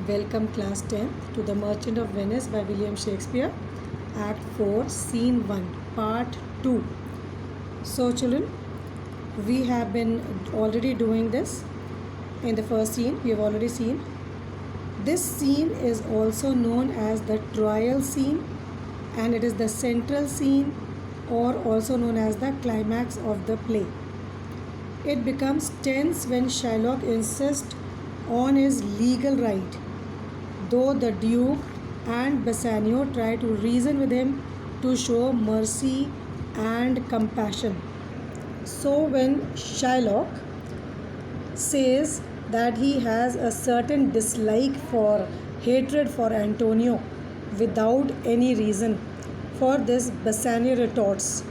Welcome class 10 to The Merchant of Venice by William Shakespeare, Act 4, Scene 1, Part 2. So children, we have been already doing this. In the first scene, we have already seen. This scene is also known as the trial scene, and it is the central scene, or also known as the climax of the play. It becomes tense when Shylock insists on his legal right, though the Duke and Bassanio try to reason with him to show mercy and compassion. So when Shylock says that he has a certain dislike for hatred for Antonio without any reason, for this Bassanio retorts,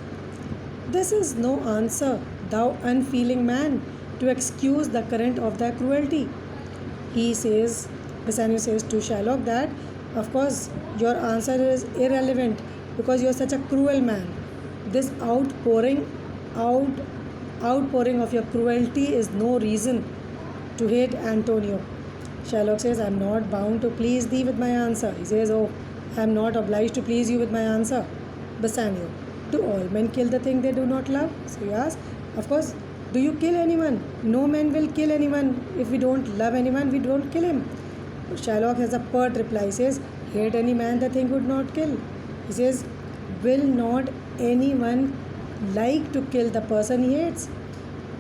"This is no answer, thou unfeeling man, to excuse the current of thy cruelty." He says, Bassanio says to Shylock that, of course, your answer is irrelevant because you are such a cruel man. This outpouring of your cruelty is no reason to hate Antonio. Shylock says, I am not bound to please thee with my answer. He says, oh, I am not obliged to please you with my answer. Bassanio, do all men kill the thing they do not love? So he asks, of course, do you kill anyone? No man will kill anyone. If we don't love anyone, we don't kill him. Shylock has a pert reply. He says, hate any man the thing would not kill. He says, will not anyone like to kill the person he hates?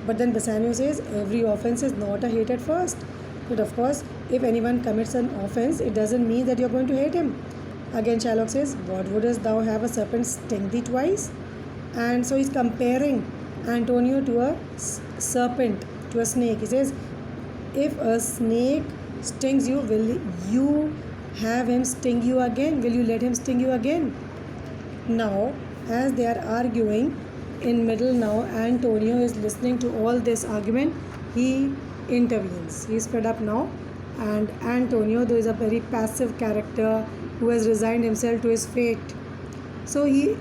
But then Bassanio says, every offense is not a hate at first. But of course, if anyone commits an offense, it doesn't mean that you're going to hate him. Again, Shylock says, what wouldst thou have a serpent sting thee twice? And so he's comparing Antonio to a serpent, to a snake. He says, if a snake stings you, will you have him sting you again? Will you let him sting you again? Now, as they are arguing, in middle now, Antonio is listening to all this argument. He intervenes. He is fed up now. And Antonio, though is a very passive character who has resigned himself to his fate. So he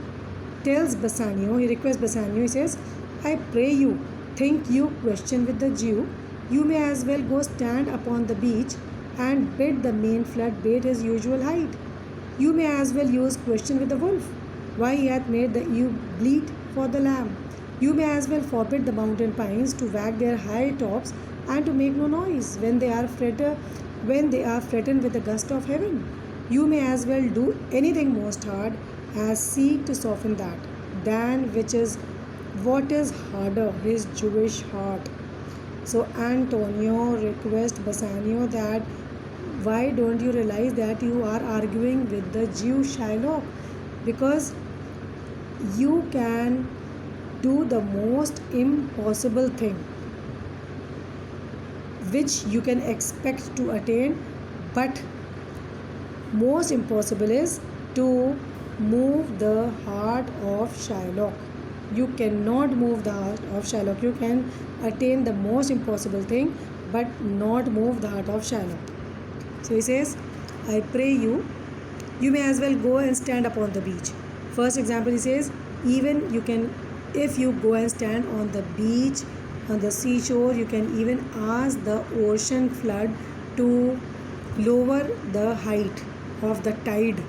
tells Bassanio, he requests Bassanio, he says, I pray you, think you question with the Jew, you may as well go stand upon the beach and bid the main flood bait his usual height. You may as well use question with the wolf, why he hath made the ewe bleat for the lamb. You may as well forbid the mountain pines to wag their high tops and to make no noise when they are threatened with the gust of heaven. You may as well do anything most hard as seek to soften that, than which is what is harder, his Jewish heart. So Antonio requests Bassanio that why don't you realize that you are arguing with the Jew Shylock, because you can do the most impossible thing which you can expect to attain, but most impossible is to move the heart of Shylock. You cannot move the heart of Shylock. You can attain the most impossible thing, but not move the heart of Shylock. So he says, I pray you, you may as well go and stand upon the beach. First example, he says, even you can, if you go and stand on the beach, on the seashore, you can even ask the ocean flood to lower the height of the tide.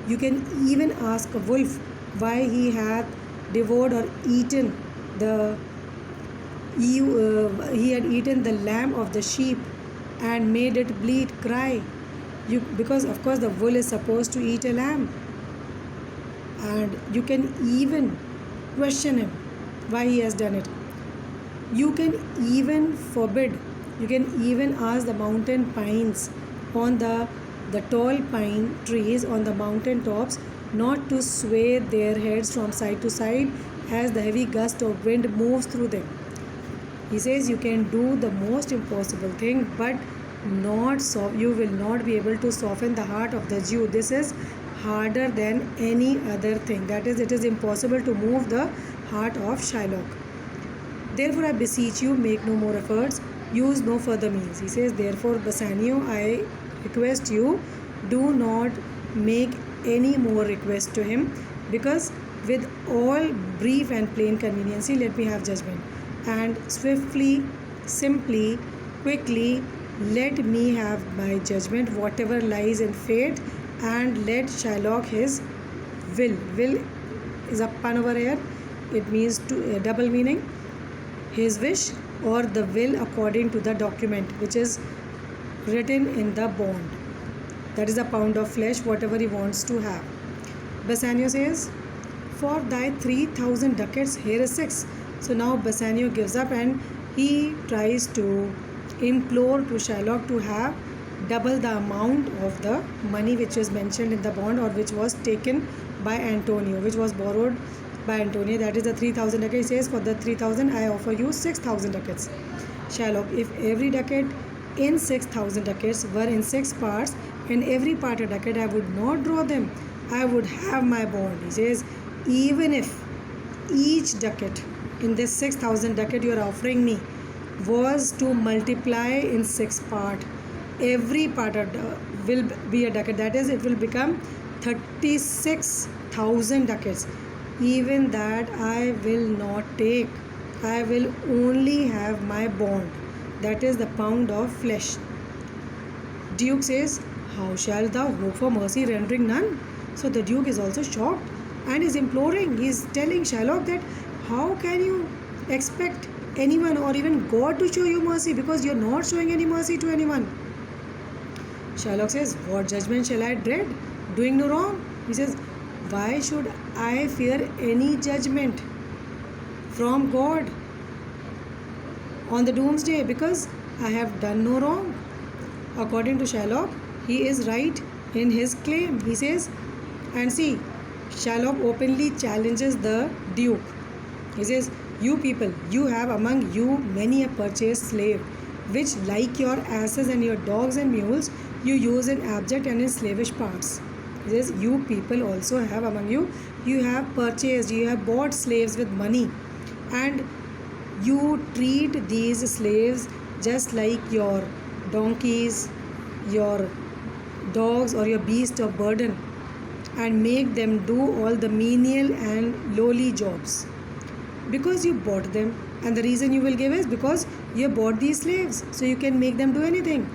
You can even ask a wolf why he hath devoured or eaten he had eaten the lamb of the sheep and made it bleat, cry. Because of course the wolf is supposed to eat a lamb. And you can even question him why he has done it. You can even forbid, you can even ask the mountain pines on the tall pine trees on the mountain tops not to sway their heads from side to side as the heavy gust of wind moves through them. He says you can do the most impossible thing, but you will not be able to soften the heart of the Jew. This is harder than any other thing. That is, it is impossible to move the heart of Shylock. Therefore, I beseech you, make no more efforts, use no further means. He says, therefore, Bassanio, I request you, do not make any more request to him, because with all brief and plain conveniency, let me have judgment. And swiftly, simply, quickly, Let me have my judgment, whatever lies in fate, and let Shylock his will. Will is a pun over here. It means to double meaning. His wish or the will according to the document which is written in the bond. That is a pound of flesh, whatever he wants to have. Bassanio says, for thy 3,000 ducats, here is 6. So now Bassanio gives up and he tries to implore to Shylock to have double the amount of the money which is mentioned in the bond or which was taken by Antonio, which was borrowed by Antonio. That is the 3,000 ducats. He says, for the 3,000 I offer you 6,000 ducats. Shylock, if every ducat in 6,000 ducats were in 6 parts and every part a ducat, I would not draw them. I would have my bond. He says, even if each ducat in this 6,000 ducat you are offering me was to multiply in 6 part, every part will be a ducat. That is, it will become 36,000 ducats. Even that I will not take. I will only have my bond. That is the pound of flesh. Duke says, how shall thou hope for mercy, rendering none? So the Duke is also shocked and is imploring. He is telling Shylock that how can you expect anyone or even God to show you mercy, because you are not showing any mercy to anyone. Shylock says, what judgment shall I dread, doing no wrong? He says, why should I fear any judgment from God on the doomsday, because I have done no wrong? According to Shylock, he is right in his claim. He says, and see, Shylock openly challenges the Duke. He says, you people, you have among you many a purchased slave, which like your asses and your dogs and mules, you use in abject and in slavish parts. He says, you people also have among you, you have purchased, you have bought slaves with money, and you treat these slaves just like your donkeys, your dogs or your beast of burden, and make them do all the menial and lowly jobs because you bought them. And the reason you will give is because you bought these slaves, so you can make them do anything.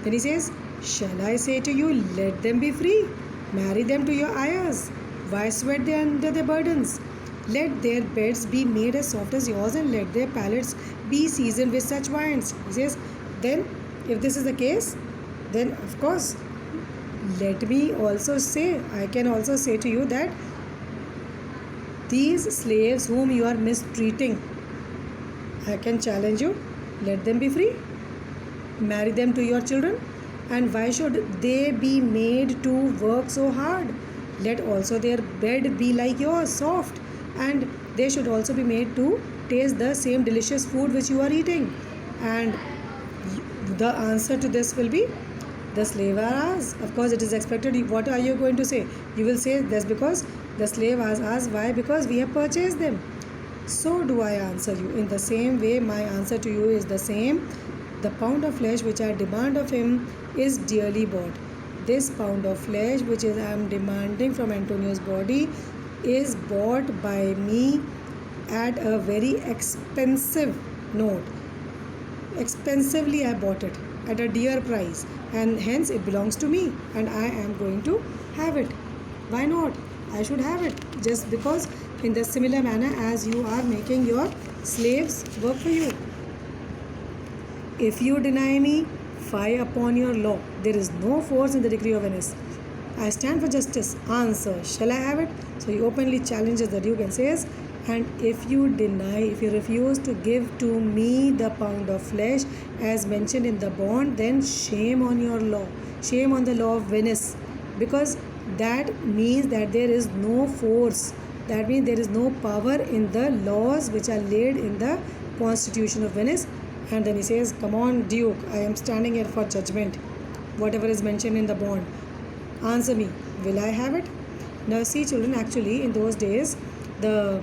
Then he says, shall I say to you, let them be free, marry them to your ayahs, why sweat they under their burdens? Let their beds be made as soft as yours, and let their palates be seasoned with such wines. He says, then if this is the case, then of course let me also say, I can also say to you that these slaves whom you are mistreating, I can challenge you, let them be free, marry them to your children. And why should they be made to work so hard? Let also their bed be like yours, soft, and they should also be made to taste the same delicious food which you are eating. And the answer to this will be, the slave are ours. Of course, it is expected. What are you going to say? You will say, that's because the slave are ours. Why? Because we have purchased them. So do I answer you. In the same way, my answer to you is the same. The pound of flesh which I demand of him is dearly bought. This pound of flesh which I am demanding from Antonio's body is bought by me at a very expensive note. Expensively I bought it at a dear price, and hence it belongs to me, and I am going to have it. Why not? I should have it, just because in the similar manner as you are making your slaves work for you. If you deny me, fie upon your law. There is no force in the decree of Venice. I stand for justice. Answer, shall I have it? So he openly challenges the Duke and says, and if you deny, if you refuse to give to me the pound of flesh as mentioned in the bond, then shame on your law. Shame on the law of Venice. Because that means that there is no force. That means there is no power in the laws which are laid in the Constitution of Venice. And then he says, come on, Duke, I am standing here for judgment. Whatever is mentioned in the bond, answer me, will I have it? Now see children, actually in those days, the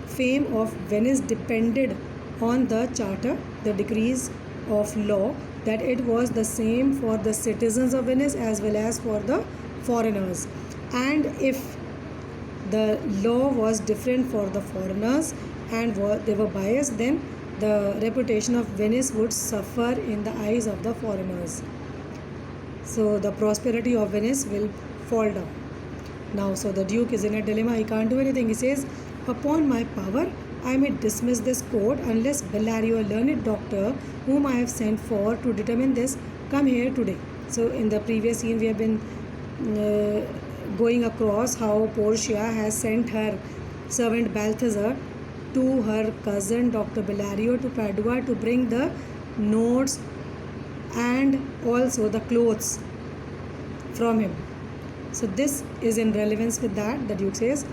fame of Venice depended on the charter, the decrees of law, that it was the same for the citizens of Venice as well as for the foreigners. And if the law was different for the foreigners and they were biased, then the reputation of Venice would suffer in the eyes of the foreigners. So the prosperity of Venice will fall down. Now, so the Duke is in a dilemma. He can't do anything. He says, "Upon my power, I may dismiss this court unless Bellario, a learned doctor, whom I have sent for to determine this, come here today." So in the previous scene, we have been going across how Portia has sent her servant Balthazar to her cousin Dr. Bellario to Padua to bring the notes and also the clothes from him. So this is in relevance with that. The Duke says,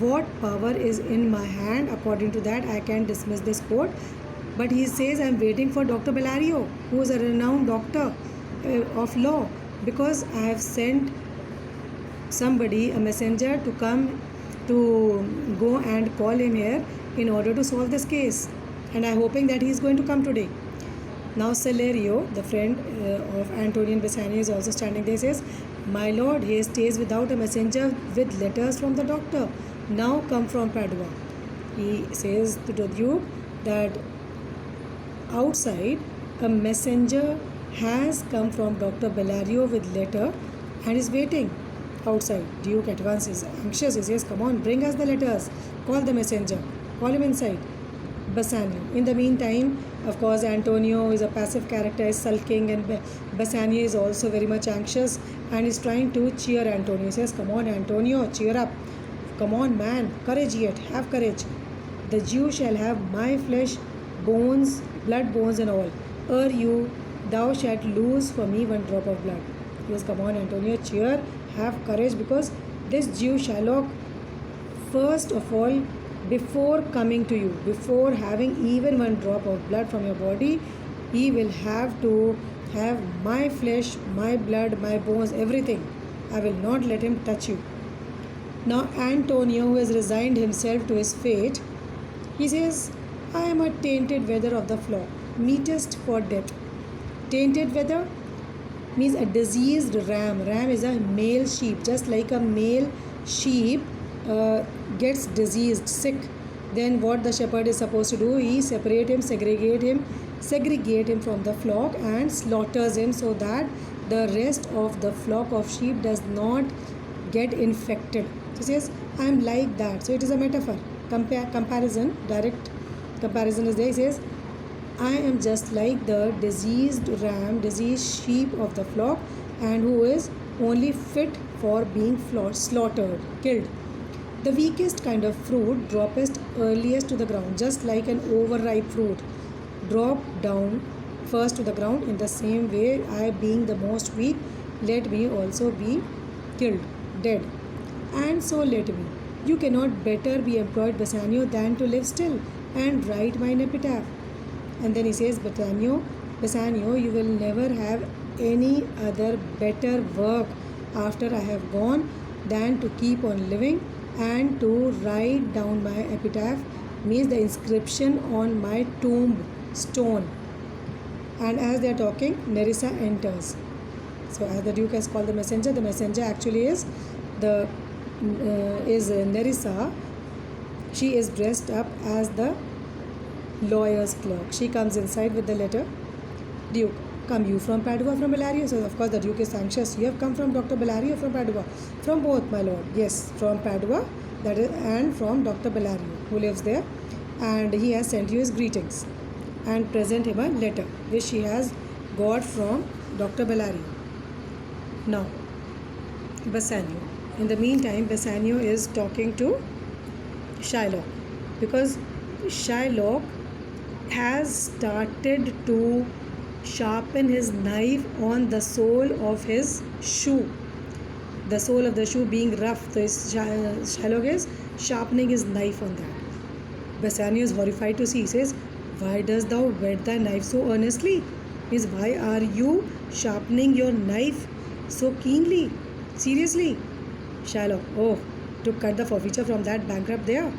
"What power is in my hand? According to that, I can dismiss this court." But he says, "I am waiting for Dr. Bellario, who is a renowned doctor of law, because I have sent somebody, a messenger, to come to go and call him here in order to solve this case. And I am hoping that he is going to come today." Now Salerio, the friend of Antonio and Bassanio, is also standing there. He says, "My lord, he stays without a messenger with letters from the doctor, now come from Padua." He says to the Duke that outside a messenger has come from Dr. Bellario with letter and is waiting outside. Duke at once is anxious. He says, "Come on, bring us the letters. Call the messenger. Call him inside." Bassanio. In the meantime, of course, Antonio is a passive character, is sulking, and Bassanio is also very much anxious and is trying to cheer Antonio. He says, "Come on, Antonio, cheer up. Come on, man. Courage yet. Have courage. The Jew shall have my flesh, bones, blood, bones, and all. Ere you, thou shalt lose for me one drop of blood." He says, "Come on, Antonio, cheer. Have courage, because this Jew Shylock, first of all, before coming to you, before having even one drop of blood from your body, he will have to have my flesh, my blood, my bones, everything. I will not let him touch you." Now Antonio, who has resigned himself to his fate, he says, "I am a tainted wether of the flock, meetest for death." Tainted wether means a diseased ram. Ram is a male sheep. Just like a male sheep gets diseased, sick, then what the shepherd is supposed to do? He segregate him from the flock and slaughters him, so that the rest of the flock of sheep does not get infected. So he says, "I am like that." So it is a metaphor. Comparison, direct comparison is there. He says, "I am just like the diseased ram, diseased sheep of the flock, and who is only fit for being slaughtered, killed. The weakest kind of fruit droppeth earliest to the ground, just like an overripe fruit drop down first to the ground. In the same way, I, being the most weak, let me also be killed, dead. And so let me. You cannot better be employed, Bassanio, than to live still and write mine epitaph." And then he says, Bassanio, you will never have any other better work after I have gone than to keep on living and to write down my epitaph, means the inscription on my tombstone. And as they are talking, Nerissa enters. So as the Duke has called the messenger actually is Nerissa. She is dressed up as the lawyer's clerk. She comes inside with the letter. "Duke, come you from Padua, from Bellario?" So of course the Duke is anxious. "You have come from Dr. Bellario, from Padua?" "From both, my lord." "Yes, from Padua, that is, and from Dr. Bellario, who lives there, and he has sent you his greetings and present him a letter which she has got from Dr. Bellario." Now Bassanio. In the meantime, Bassanio is talking to Shylock, because Shylock has started to sharpen his knife on the sole of his shoe. The sole of the shoe being rough, so Shylock is sharpening his knife on that. Bassanio is horrified to see. He says, "Why dost thou whet thy knife so earnestly?" Means, why are you sharpening your knife so keenly? Seriously? Shylock, to cut the forfeiture from that bankrupt there,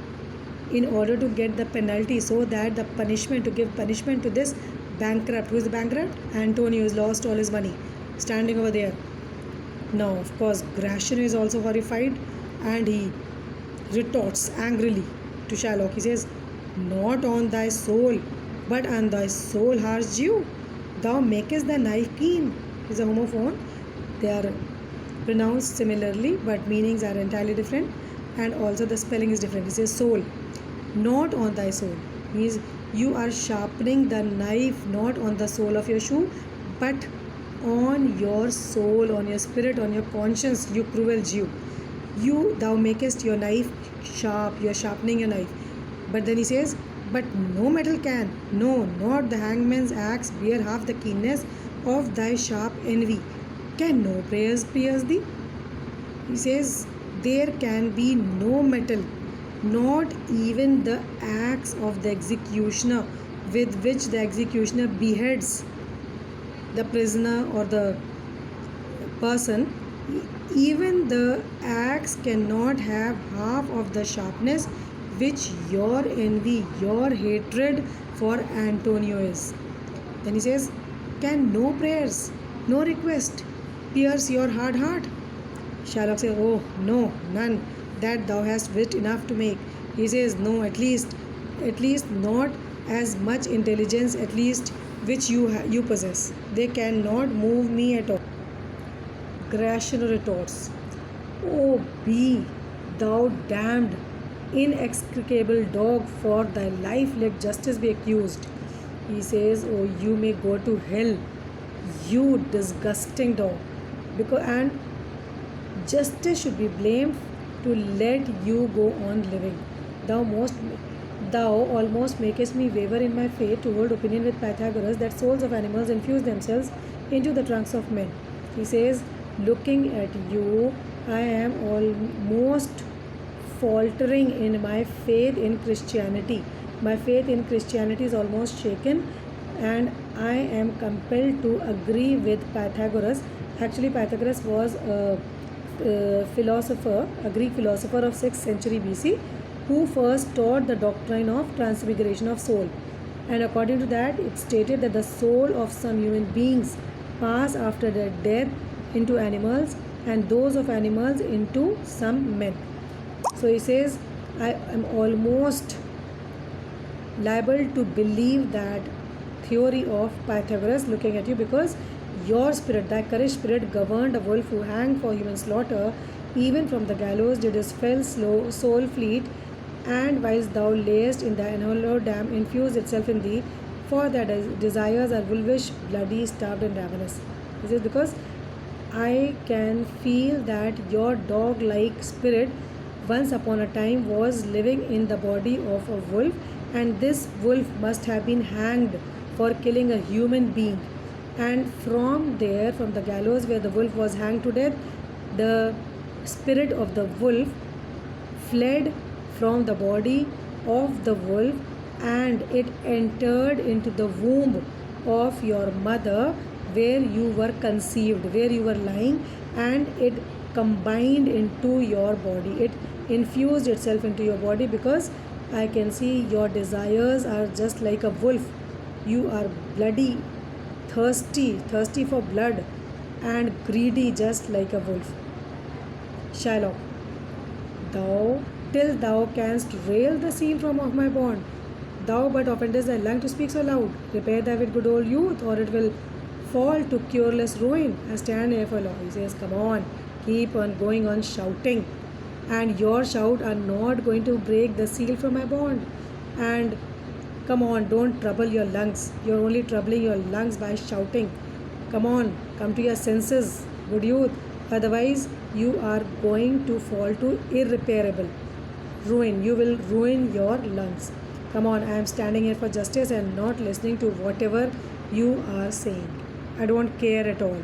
in order to get the penalty, so that the punishment, to give punishment to this bankrupt. Who is the bankrupt? Antonio has lost all his money, standing over there. Now, of course, Gratiano is also horrified, and he retorts angrily to Shylock. He says, not on thy soul, but on thy soul harsh Jew. Thou makest the knife keen. Is a homophone. They are pronounced similarly, but meanings are entirely different, and also the spelling is different. It says soul, not on thy soul. Means you are sharpening the knife not on the sole of your shoe, but on your soul, on your spirit, on your conscience, you cruel Jew. Thou makest your knife sharp, you are sharpening your knife. But then he says, but no metal can, no, not the hangman's axe bear half the keenness of thy sharp envy. Can no prayers pierce thee? He says, there can be no metal, not even the axe of the executioner with which the executioner beheads the prisoner or the person. Even the axe cannot have half of the sharpness which your envy, your hatred for Antonio is. Then he says, can no prayers, no request pierce your hard heart? Shylock says, oh, no, none that thou hast wit enough to make. He says, no, at least not as much intelligence, at least which you possess. They cannot move me at all. Gratiano retorts, oh, be thou damned, inextricable dog, for thy life let justice be accused. He says, oh, you may go to hell, you disgusting dog, and justice should be blamed to let you go on living. Thou almost makest me waver in my faith to hold opinion with Pythagoras that souls of animals infuse themselves into the trunks of men. He says, looking at you, I am almost faltering in my faith in Christianity. My faith in Christianity is almost shaken, and I am compelled to agree with Pythagoras. Actually, Pythagoras was a Greek philosopher of 6th century BC, who first taught the doctrine of transmigration of soul. And according to that, it stated that the soul of some human beings pass after their death into animals, and those of animals into some men. So he says, I am almost liable to believe that theory of Pythagoras looking at you, because your spirit, thy courage spirit, governed a wolf who hanged for human slaughter, even from the gallows did his fell soul fleet, and whilst thou layest in the unhallowed dam, infuse itself in thee, for thy desires are wolvish, bloody, starved, and ravenous. This is because I can feel that your dog-like spirit once upon a time was living in the body of a wolf, and this wolf must have been hanged for killing a human being. And from there, from the gallows where the wolf was hanged to death, the spirit of the wolf fled from the body of the wolf, and it entered into the womb of your mother where you were conceived, where you were lying, and it combined into your body. It infused itself into your body, because I can see your desires are just like a wolf. You are bloody, thirsty for blood, and greedy just like a wolf. Shylock, till thou canst rail the seal from off my bond, thou but offendest thy lung to speak so loud. Repair thy with good old youth, or it will fall to cureless ruin. I stand here for law. He says, come on, keep on going on shouting, and your shout are not going to break the seal from my bond. And come on, don't trouble your lungs. You're only troubling your lungs by shouting. Come on, come to your senses, good youth. Otherwise, you are going to fall to irreparable ruin. You will ruin your lungs. Come on, I am standing here for justice and not listening to whatever you are saying. I don't care at all.